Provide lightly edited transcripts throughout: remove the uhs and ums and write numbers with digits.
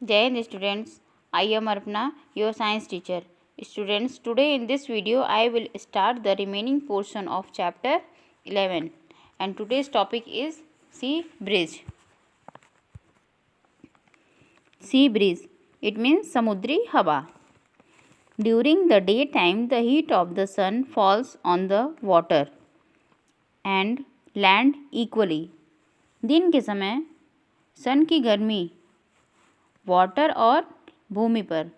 Jai Hind students, I am Arpana, your science teacher. Students, today in this video I will start the remaining portion of chapter 11 and today's topic is sea breeze. Sea breeze, it means samudri hawa. During the daytime, the heat of the sun falls on the water and land equally. दिन के समय सन की गर्मी water और भूमि पर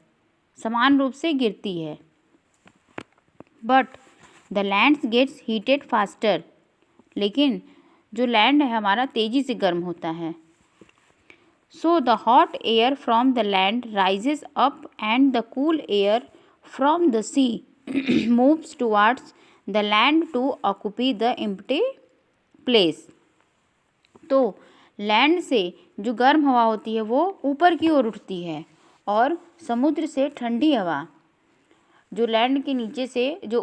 समान रूप से गिरती है. But the lands gets heated faster, लेकिन जो लैंड है हमारा तेज़ी से गर्म होता है. So the hot air from the land rises up and the cool air from the sea moves towards the land to occupy the empty place. तो लैंड से जो गर्म हवा होती है वो ऊपर की ओर उठती है और समुद्र से ठंडी हवा जो लैंड के नीचे से जो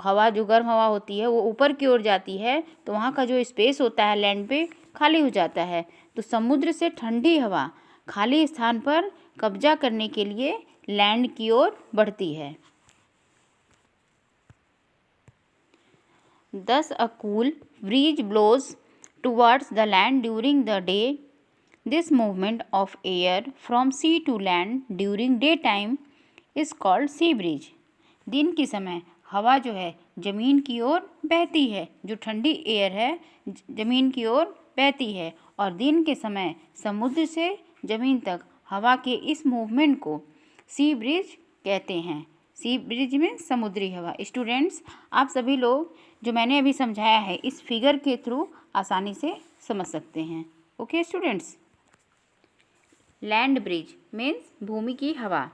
हवा जो गर्म हवा होती है वो ऊपर की ओर जाती है, तो वहाँ का जो स्पेस होता है लैंड पे खाली हो जाता है. तो समुद्र से ठंडी हवा खाली स्थान पर कब्जा करने के लिए लैंड की ओर बढ़ती है. Thus a cool breeze blows towards the land during the day. This movement of air from sea to land during daytime is called sea breeze. दिन के समय हवा जो है ज़मीन की ओर बहती है, जो ठंडी एयर है ज़मीन की ओर बहती है, और दिन के समय समुद्र से ज़मीन तक हवा के इस मूवमेंट को सी ब्रीज कहते हैं. सी ब्रिज में समुद्री हवा. स्टूडेंट्स, आप सभी लोग जो मैंने अभी समझाया है इस फिगर के थ्रू आसानी से समझ सकते हैं. Okay students. Land breeze means भूमि की हवा.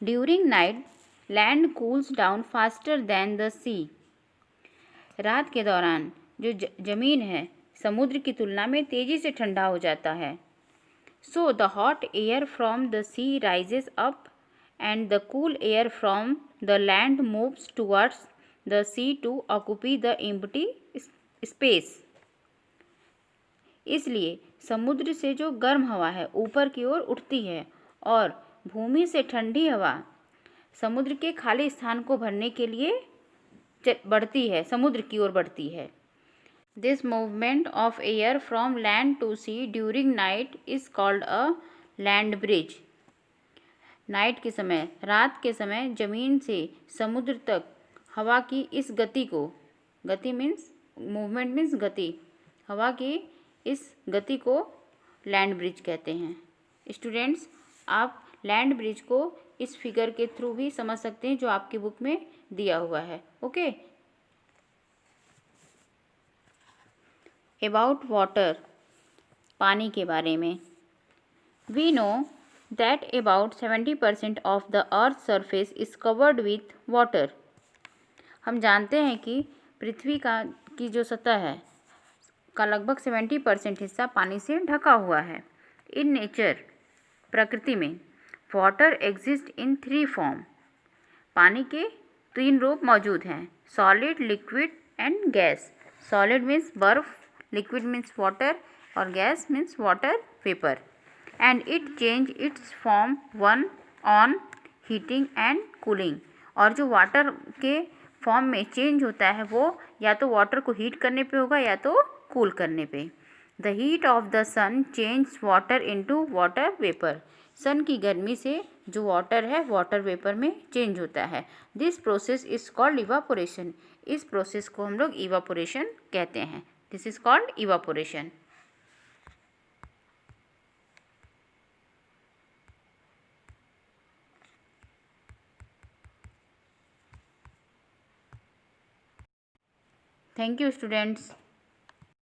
During night land cools down faster than the sea. रात के दौरान जो ज़मीन है समुद्र की तुलना में तेज़ी से ठंडा हो जाता है. So the hot air from the sea rises up and the cool air from the land moves towards the sea to occupy the empty space. इसलिए समुद्र से जो गर्म हवा है ऊपर की ओर उठती है और भूमि से ठंडी हवा समुद्र के खाली स्थान को भरने के लिए बढ़ती है, समुद्र की ओर बढ़ती है. This movement of air from land to sea during night is called a land bridge. Night के समय, रात के समय ज़मीन से समुद्र तक हवा की इस गति को, गति मीन्स मूवमेंट मीन्स गति, हवा की इस गति को लैंड ब्रिज कहते हैं. स्टूडेंट्स, आप लैंड ब्रिज को इस फिगर के थ्रू भी समझ सकते हैं जो आपकी बुक में दिया हुआ है. ओके. अबाउट वाटर, पानी के बारे में. We know that about 70% of the earth's surface is covered with water. हम जानते हैं कि पृथ्वी की जो सतह है का लगभग 70% हिस्सा पानी से ढका हुआ है. इन नेचर, प्रकृति में, वाटर एग्जिस्ट इन 3 फॉर्म. पानी के 3 रूप मौजूद हैं. Solid, liquid and gas. Solid means बर्फ, लिक्विड मीन्स वाटर और gas means water vapour. And it change its form one on heating and cooling. और जो वाटर के फॉर्म में चेंज होता है वो या तो वाटर को हीट करने पे होगा या तो कूल करने पे. The heat of the sun change water into water vapour. Sun की गर्मी से जो वाटर है वाटर वेपर में चेंज होता है. This process is called evaporation. इस प्रोसेस को हम लोग इवापोरेशन कहते हैं. This is called evaporation. Thank you students.